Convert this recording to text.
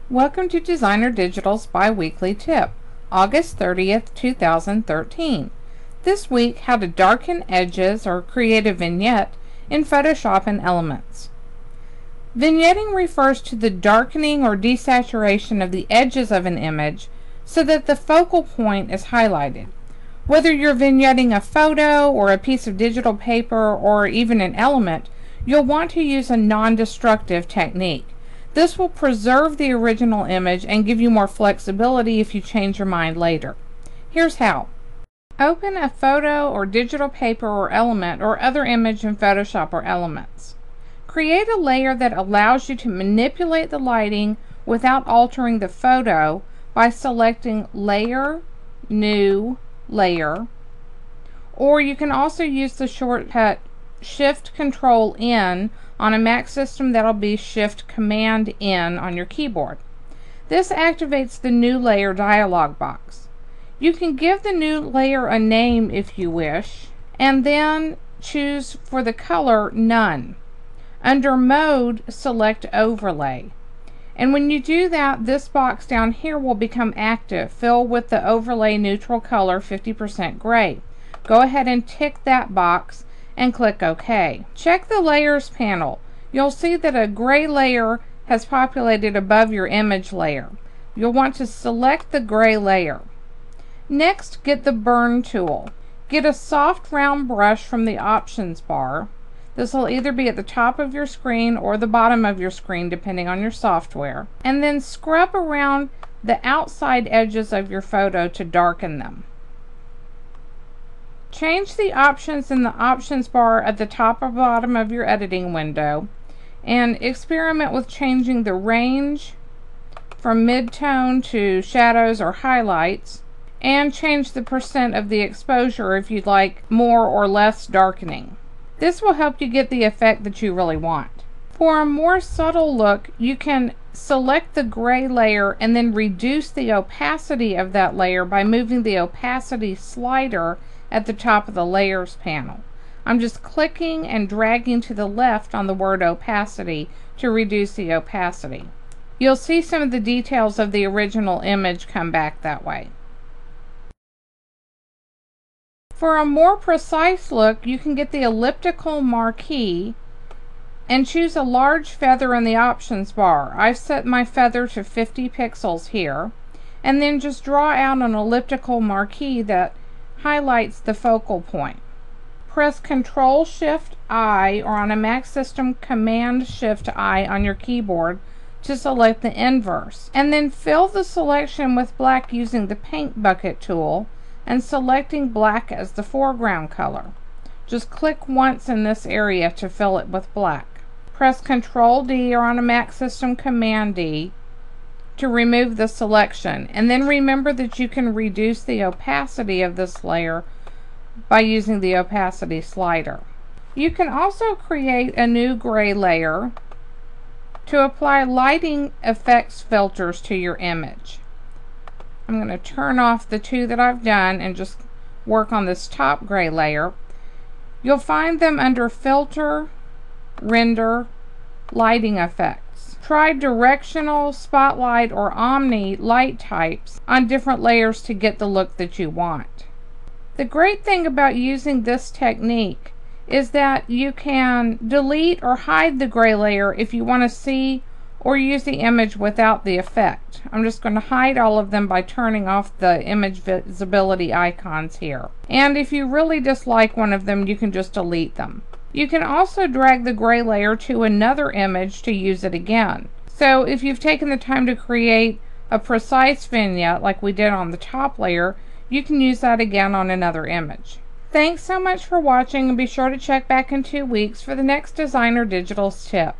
Welcome to Designer Digital's bi-weekly tip, August 30th, 2013. This week, how to darken edges or create a vignette in Photoshop and Elements. Vignetting refers to the darkening or desaturation of the edges of an image so that the focal point is highlighted. Whether you're vignetting a photo or a piece of digital paper or even an element, you'll want to use a non-destructive technique. This will preserve the original image and give you more flexibility if you change your mind later. Here's how. Open a photo or digital paper or element or other image in Photoshop or Elements. Create a layer that allows you to manipulate the lighting without altering the photo by selecting Layer, New, Layer, or you can also use the shortcut Shift-Control-N. On a Mac system, that'll be Shift-Command-N on your keyboard. This activates the New Layer dialog box. You can give the new layer a name if you wish, and then choose for the color None. Under Mode, select Overlay. And when you do that, this box down here will become active. Fill with the Overlay neutral color 50% gray. Go ahead and tick that box and click OK. Check the Layers panel. You'll see that a gray layer has populated above your image layer. You'll want to select the gray layer. Next, get the Burn tool. Get a soft round brush from the options bar. This will either be at the top of your screen or the bottom of your screen depending on your software. And then scrub around the outside edges of your photo to darken them. Change the options in the options bar at the top or bottom of your editing window and experiment with changing the range from mid-tone to shadows or highlights, and change the percent of the exposure if you'd like more or less darkening. This will help you get the effect that you really want. For a more subtle look, you can select the gray layer and then reduce the opacity of that layer by moving the opacity slider at the top of the Layers panel. I'm just clicking and dragging to the left on the word opacity to reduce the opacity. You'll see some of the details of the original image come back that way. For a more precise look, you can get the elliptical marquee and choose a large feather in the options bar. I've set my feather to 50 pixels here, and then just draw out an elliptical marquee that highlights the focal point. Press Ctrl-Shift-I, or on a Mac system, Command-Shift-I on your keyboard to select the inverse. And then fill the selection with black using the Paint Bucket tool and selecting black as the foreground color. Just click once in this area to fill it with black. Press Ctrl-D, or on a Mac system, Command-D, to remove the selection, and then remember that you can reduce the opacity of this layer by using the opacity slider. You can also create a new gray layer to apply lighting effects filters to your image. I'm going to turn off the two that I've done and just work on this top gray layer. You'll find them under Filter, Render, Lighting Effects. Try directional, spotlight, or omni light types on different layers to get the look that you want. The great thing about using this technique is that you can delete or hide the gray layer if you want to see or use the image without the effect. I'm just going to hide all of them by turning off the image visibility icons here. And if you really dislike one of them, you can just delete them. You can also drag the gray layer to another image to use it again. So if you've taken the time to create a precise vignette like we did on the top layer, you can use that again on another image. Thanks so much for watching, and be sure to check back in 2 weeks for the next Designer Digitals tip.